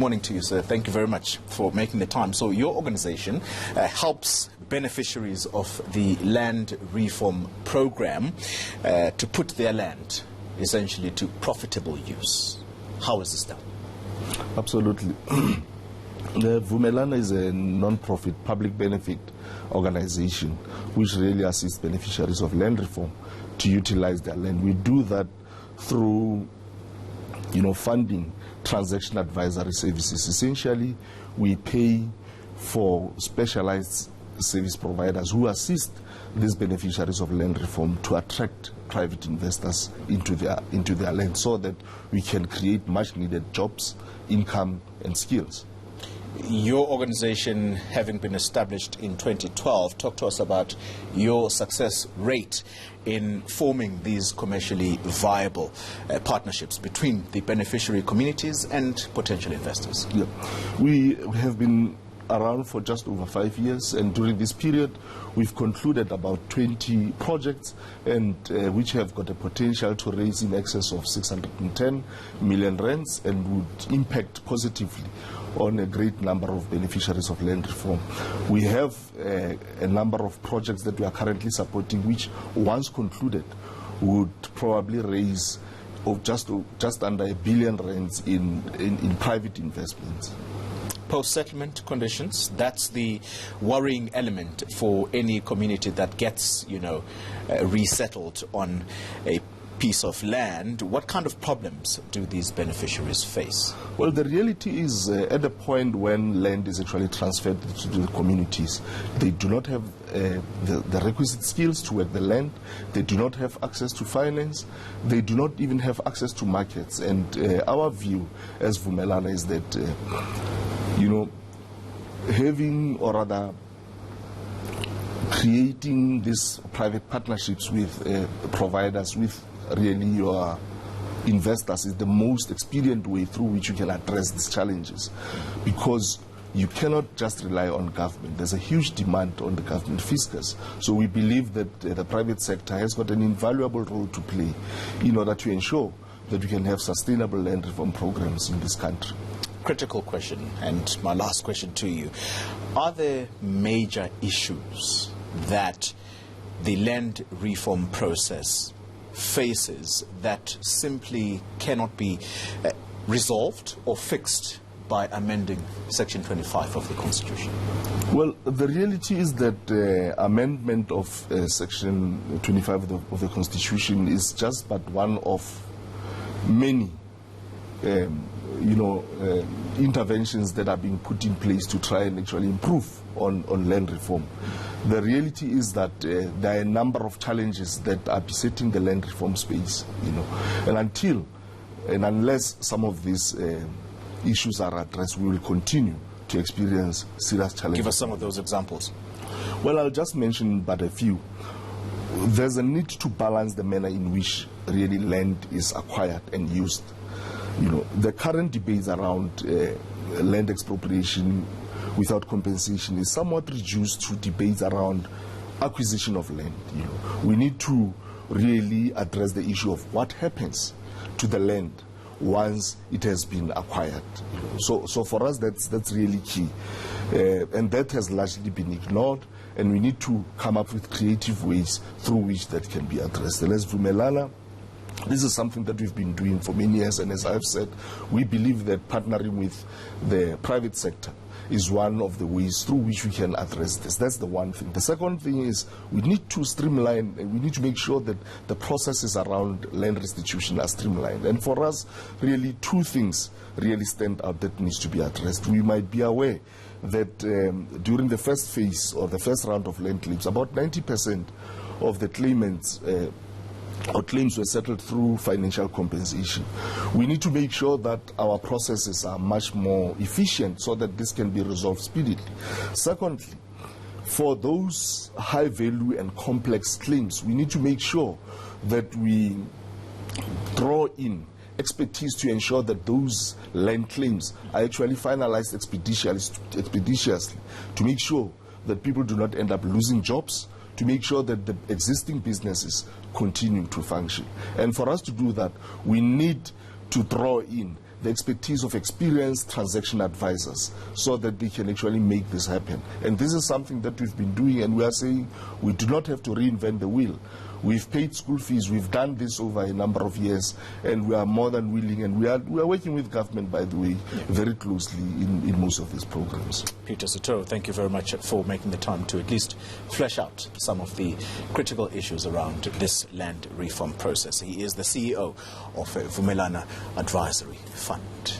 morning to you, sir. Thank you very much for making the time. So your organization helps beneficiaries of the land reform program to put their land essentially to profitable use. How is this done? Absolutely. The Vumelana is a non-profit public benefit organization which really assists beneficiaries of land reform to utilize their land. We do that through funding transaction advisory services. Essentially, we pay for specialized service providers who assist these beneficiaries of land reform to attract private investors into their land so that we can create much needed jobs, income and skills. Your organization, having been established in 2012, talk to us about your success rate in forming these commercially viable partnerships between the beneficiary communities and potential investors. Yeah. We have been around for just over 5 years, and during this period we've concluded about 20 projects and which have got a potential to raise in excess of 610 million rands and would impact positively on a great number of beneficiaries of land reform. We have a number of projects that we are currently supporting which, once concluded, would probably raise just under R1 billion in private investments. Post-settlement conditions, that's the worrying element for any community that gets, resettled on a piece of land. What kind of problems do these beneficiaries face? Well, the reality is at the point when land is actually transferred to the communities, they do not have the requisite skills to work the land, they do not have access to finance, they do not even have access to markets. And our view as Vumelana is that having, or rather creating these private partnerships with providers, with really your investors, is the most expedient way through which you can address these challenges, because you cannot just rely on government. There's a huge demand on the government fiscus. So we believe that the private sector has got an invaluable role to play in order to ensure that we can have sustainable land reform programs in this country. Critical question, and my last question to you. Are there major issues that the land reform process faces that simply cannot be resolved or fixed by amending Section 25 of the Constitution? Well, the reality is that amendment of Section 25 of the Constitution is just but one of many interventions that are being put in place to try and actually improve on land reform. The reality is that there are a number of challenges that are besetting the land reform space, and until and unless some of these issues are addressed, we will continue to experience serious challenges. Give us some of those examples. Well, I'll just mention but a few. There's a need to balance the manner in which really land is acquired and used. The current debates around land expropriation without compensation is somewhat reduced to debates around acquisition of land. We need to really address the issue of what happens to the land once it has been acquired. So for us, that's really key, and that has largely been ignored. And we need to come up with creative ways through which that can be addressed. And as Vumelana, this is something that we've been doing for many years, and as I've said, we believe that partnering with the private sector is one of the ways through which we can address this. That's the one thing. The second thing is we need to streamline, and we need to make sure that the processes around land restitution are streamlined. And for us, really two things really stand out that needs to be addressed. We might be aware that during the first phase or the first round of land claims, about 90% of the claimants or claims were settled through financial compensation. We need to make sure that our processes are much more efficient so that this can be resolved speedily. Secondly, for those high value and complex claims, we need to make sure that we draw in expertise to ensure that those land claims are actually finalized expeditiously, to make sure that people do not end up losing jobs, to make sure that the existing businesses continue to function. And for us to do that, we need to draw in the expertise of experienced transaction advisors so that they can actually make this happen. And this is something that we've been doing, and we are saying we do not have to reinvent the wheel. We've paid school fees, we've done this over a number of years, and we are more than willing, and we are working with government, by the way, very closely in most of these programs. Peter Sotoro, thank you very much for making the time to at least flesh out some of the critical issues around this land reform process. He is the CEO of Vumelana Advisory Fund.